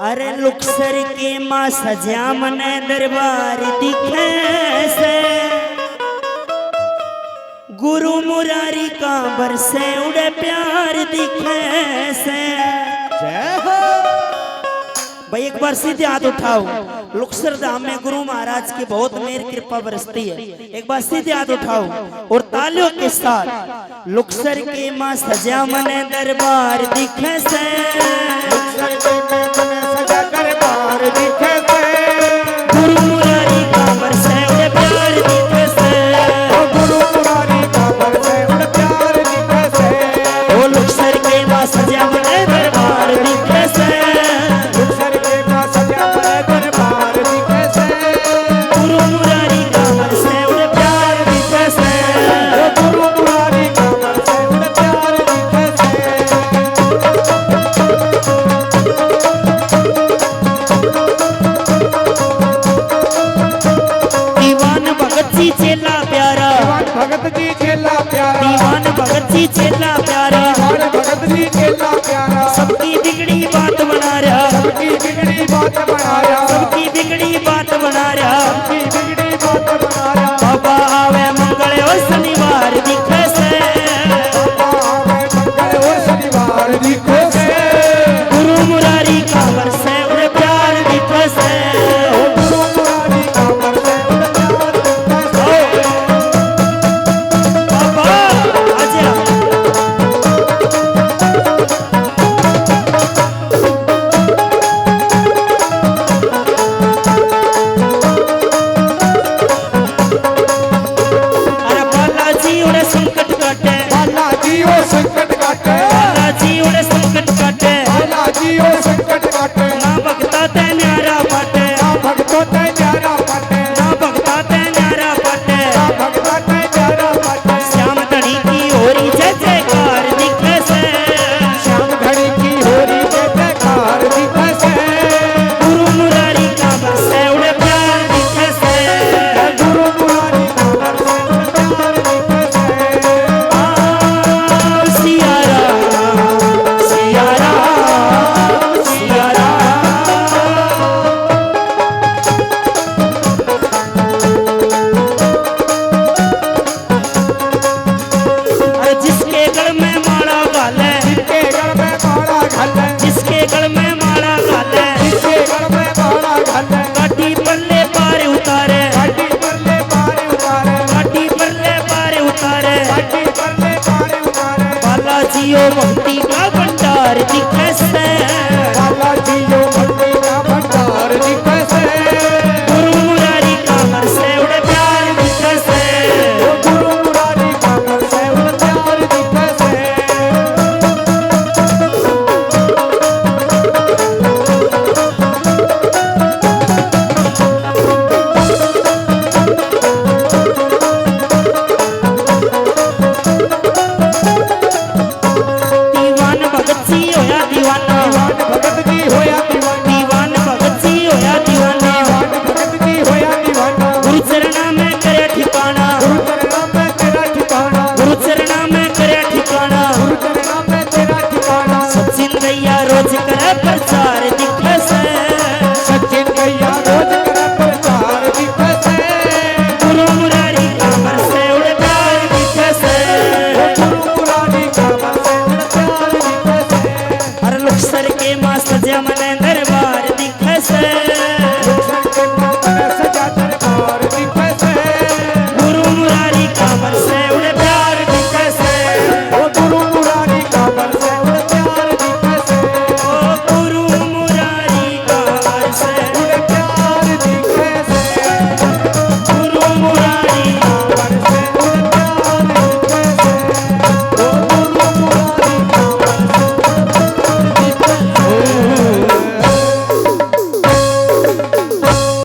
अरे लुक्सर के माँ सजा मने दरबार दिखे से गुरु मुरारी का बरसे उड़े प्यार दिखे से। जय हो भाई एक बार सीधे हाथ उठाओ। लुक्सर धाम में गुरु महाराज की बहुत मेहर कृपा बरसती है। एक बार सीधे हाथ उठाओ और तालियों के साथ लुक्सर के माँ सजा मने दरबार दिखे से। गुरु मुरारी का बरसे उड़े प्यार दिखे से। गुरु मुरारी का बरसे उड़े प्यार दिखे से। ओ लुक्सर के माँ सजा मने दरबार दिखे से। लुक्सर के माँ सजा मने दरबार दिखे से। गुरु मुरारी का बरसे उड़े प्यार दिखे से। गुरु मुरारी का बरसे उड़े प्यार दिखे से। दीवान भगत जी चेला प्यारा। भगत जी चेला प्यारा। दीवान भगत जी चेला प्यारा। भगत जी चेला प्यारा। सबकी बिगड़ी बात बना रहा। सबकी बिगड़ी बात बना रहा। सबकी बिगड़ी बात बना रहा। सबकी बिगड़ी बात बना रहा। बाबा आवे मंगल और शनिवार दिखे से। बाबा आवे मंगल और शनिवार दिखे से। गुरु मुरारी का बरसे उड़े प्यार दिखे से। गुरु मुरारी का बरसे उड़े प्यार दिखे से। बाबा आजा अरे बालाजी उड़े संकट काटे। बालाजी ओ संकट काटे। बालाजी उड़े संकट काटे। बालाजी ओ संकट काटे। ना भगता ते न्यारा पाटे। ना भगतों ते न्यारा पाटे। ना भगता ते न्यारा पाटे। ना भगता ते न्यारा पाटे। श्याम धड़ी की होरी जय जयकार दिखे से। श्याम घड़ी की होरी जय जयकार दिखे से। गुरु मुरारी का बरसे उड़े प्यार दिखे से। गुरु मुरारी का बरसे उड़े प्यार दिखे से। सिया राम सिया राम सिया राम। अरे जिसके गल में माला घाले। जिसके गल में माला घाले। जिसके गल में माला घाले। जिसके गल में माला घाले। काटी पल्ले पार उतारे। काटी पल्ले पार उतारे। काटी पल्ले पार उतारे। काटी पल्ले पार उतारे। बालाजी ओ भक्त